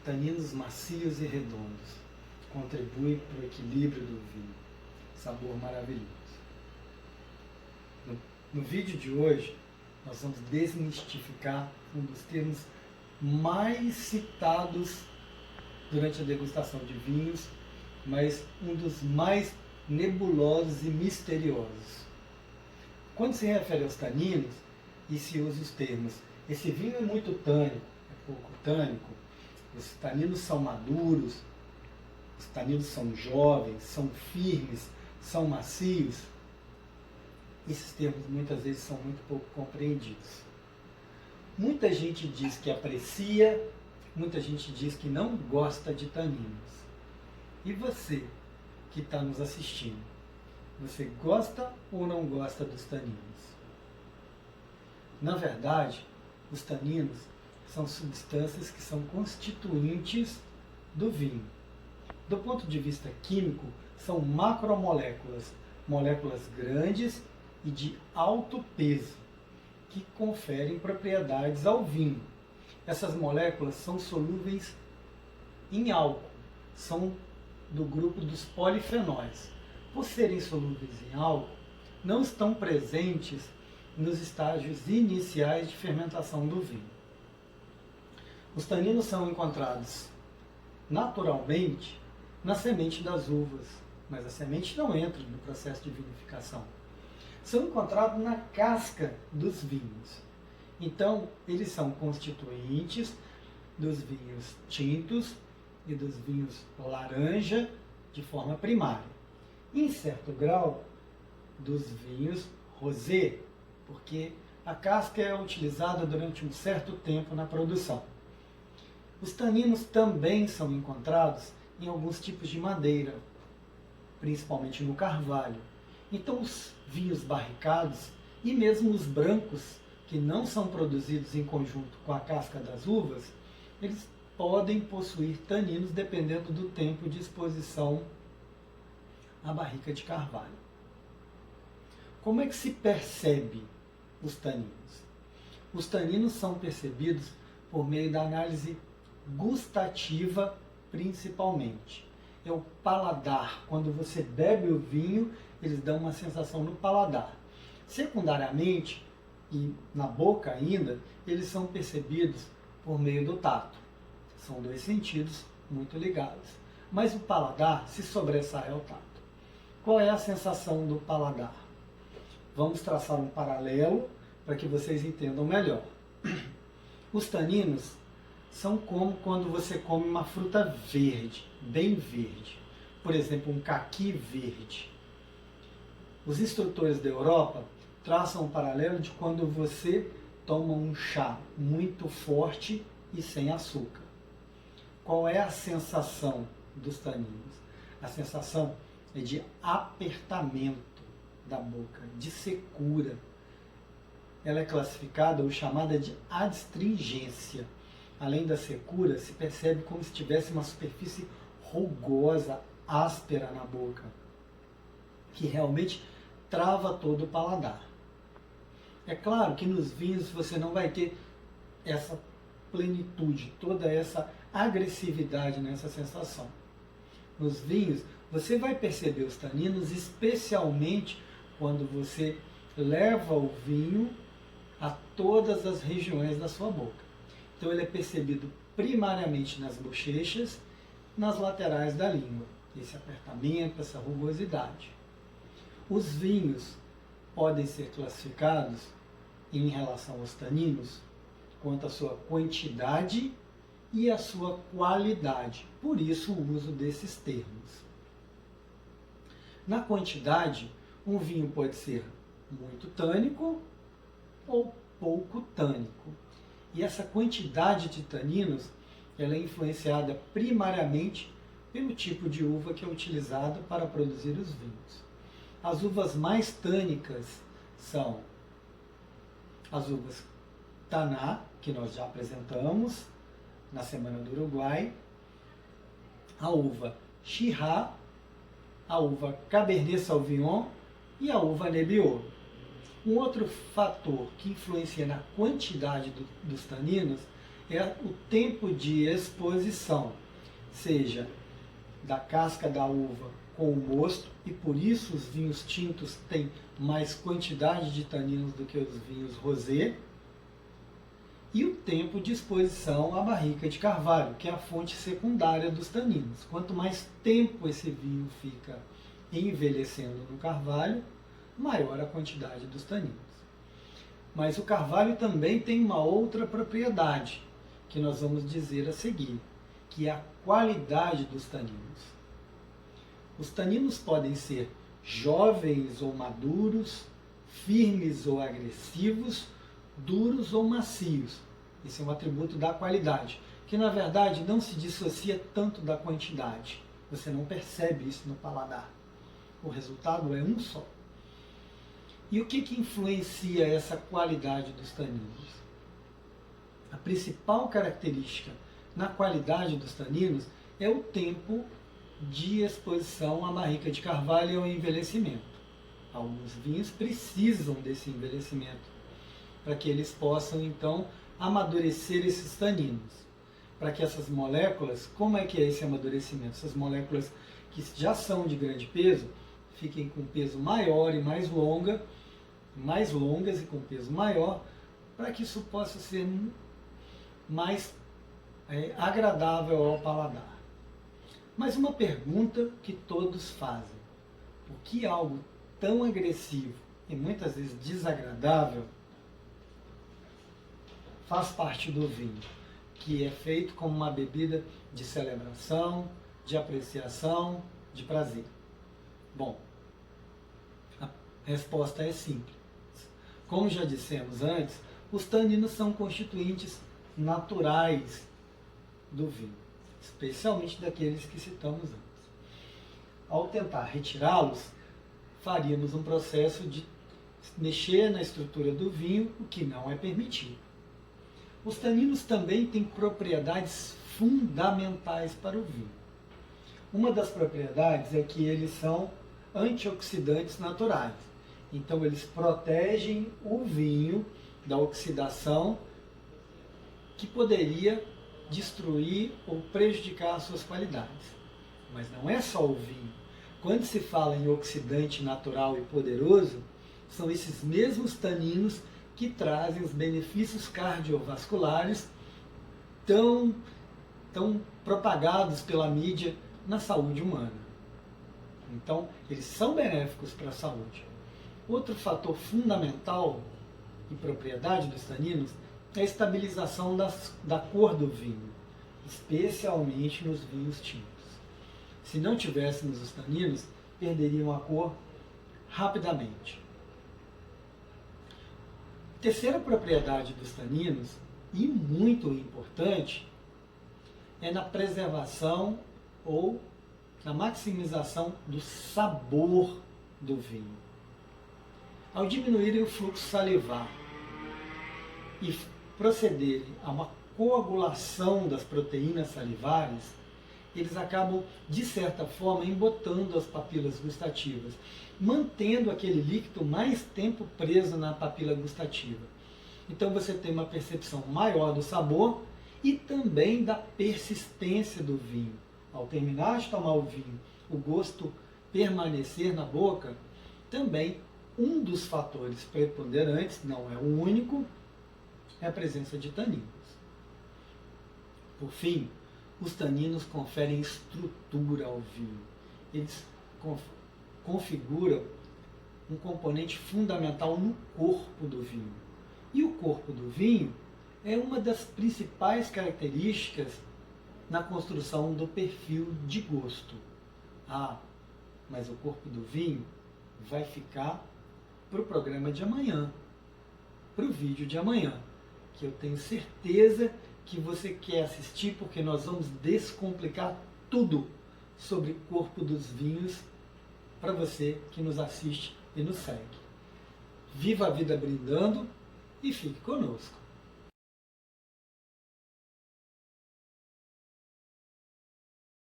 Taninos macios e redondos. Contribui para o equilíbrio do vinho. Sabor maravilhoso. No vídeo de hoje, nós vamos desmistificar um dos termos mais citados durante a degustação de vinhos, mas um dos mais nebulosos e misteriosos. Quando se refere aos taninos, e se usa os termos, esse vinho é muito tânico, é pouco tânico, os taninos são maduros, os taninos são jovens, são firmes, são macios, esses termos muitas vezes são muito pouco compreendidos. Muita gente diz que aprecia, muita gente diz que não gosta de taninos. E você que está nos assistindo, você gosta ou não gosta dos taninos? Na verdade, os taninos são substâncias que são constituintes do vinho. Do ponto de vista químico, são macromoléculas, moléculas grandes e de alto peso, que conferem propriedades ao vinho. Essas moléculas são solúveis em álcool, são do grupo dos polifenóis. Por serem solúveis em álcool, não estão presentes nos estágios iniciais de fermentação do vinho. Os taninos são encontrados naturalmente na semente das uvas, mas a semente não entra no processo de vinificação. São encontrados na casca dos vinhos. Então, eles são constituintes dos vinhos tintos e dos vinhos laranja de forma primária. Em certo grau, dos vinhos rosé, porque a casca é utilizada durante um certo tempo na produção. Os taninos também são encontrados em alguns tipos de madeira, principalmente no carvalho. Então, os vinhos barricados e mesmo os brancos, que não são produzidos em conjunto com a casca das uvas, eles podem possuir taninos dependendo do tempo de exposição à barrica de carvalho. Como é que se percebe os taninos? Os taninos são percebidos por meio da análise gustativa, principalmente. É o paladar. Quando você bebe o vinho, eles dão uma sensação no paladar. Secundariamente, e na boca ainda, eles são percebidos por meio do tato. São dois sentidos muito ligados. Mas o paladar se sobressai ao tato. Qual é a sensação do paladar? Vamos traçar um paralelo para que vocês entendam melhor. Os taninos são como quando você come uma fruta verde, bem verde. Por exemplo, um caqui verde. Os instrutores da Europa traçam um paralelo de quando você toma um chá muito forte e sem açúcar. Qual é a sensação dos taninos? A sensação é de apertamento da boca, de secura. Ela é classificada ou chamada de adstringência. Além da secura, se percebe como se tivesse uma superfície rugosa, áspera na boca, que realmente trava todo o paladar. É claro que nos vinhos você não vai ter essa plenitude, toda essa agressividade nessa sensação. Nos vinhos, você vai perceber os taninos, especialmente quando você leva o vinho a todas as regiões da sua boca. Então ele é percebido primariamente nas bochechas, nas laterais da língua. Esse apertamento, essa rugosidade. Os vinhos podem ser classificados em relação aos taninos quanto à sua quantidade e à sua qualidade. Por isso o uso desses termos. Na quantidade, um vinho pode ser muito tânico ou pouco tânico. E essa quantidade de taninos ela é influenciada primariamente pelo tipo de uva que é utilizada para produzir os vinhos. As uvas mais tânicas são as uvas Taná, que nós já apresentamos na Semana do Uruguai, a uva Syrah, a uva Cabernet Sauvignon e a uva Nebbiolo. Um outro fator que influencia na quantidade dos taninos é o tempo de exposição, seja da casca da uva com o mosto, e por isso os vinhos tintos têm mais quantidade de taninos do que os vinhos rosé, e o tempo de exposição à barrica de carvalho, que é a fonte secundária dos taninos. Quanto mais tempo esse vinho fica envelhecendo no carvalho, maior a quantidade dos taninos. Mas o carvalho também tem uma outra propriedade, que nós vamos dizer a seguir, que é a qualidade dos taninos. Os taninos podem ser jovens ou maduros, firmes ou agressivos, duros ou macios. Esse é um atributo da qualidade, que na verdade não se dissocia tanto da quantidade. Você não percebe isso no paladar. O resultado é um só. E o que influencia essa qualidade dos taninos? A principal característica na qualidade dos taninos é o tempo de exposição à barrica de carvalho e ao envelhecimento. Alguns vinhos precisam desse envelhecimento para que eles possam, então, amadurecer esses taninos. Para que essas moléculas, como é que é esse amadurecimento? Essas moléculas que já são de grande peso, fiquem com peso maior e mais longas e com peso maior, para que isso possa ser mais agradável ao paladar. Mas uma pergunta que todos fazem: por que algo tão agressivo e muitas vezes desagradável faz parte do vinho, que é feito como uma bebida de celebração, de apreciação, de prazer? Bom, a resposta é simples. Como já dissemos antes, os taninos são constituintes naturais do vinho, especialmente daqueles que citamos antes. Ao tentar retirá-los, faríamos um processo de mexer na estrutura do vinho, o que não é permitido. Os taninos também têm propriedades fundamentais para o vinho. Uma das propriedades é que eles são antioxidantes naturais. Então eles protegem o vinho da oxidação que poderia destruir ou prejudicar as suas qualidades. Mas não é só o vinho. Quando se fala em oxidante natural e poderoso, são esses mesmos taninos que trazem os benefícios cardiovasculares tão propagados pela mídia na saúde humana. Então, eles são benéficos para a saúde. Outro fator fundamental e propriedade dos taninos é a estabilização da cor do vinho, especialmente nos vinhos tintos. Se não tivéssemos os taninos, perderiam a cor rapidamente. Terceira propriedade dos taninos, e muito importante, é na preservação ou na maximização do sabor do vinho. Ao diminuírem o fluxo salivar e procederem a uma coagulação das proteínas salivares, eles acabam, de certa forma, embotando as papilas gustativas, mantendo aquele líquido mais tempo preso na papila gustativa. Então você tem uma percepção maior do sabor e também da persistência do vinho. Ao terminar de tomar o vinho, o gosto permanecer na boca, também um dos fatores preponderantes, não é o único, é a presença de taninos. Por fim, os taninos conferem estrutura ao vinho. Eles configuram um componente fundamental no corpo do vinho. E o corpo do vinho é uma das principais características na construção do perfil de gosto. Ah, mas o corpo do vinho vai ficar para o programa de amanhã, para o vídeo de amanhã, que eu tenho certeza que você quer assistir, porque nós vamos descomplicar tudo sobre o corpo dos vinhos para você que nos assiste e nos segue. Viva a vida brindando e fique conosco!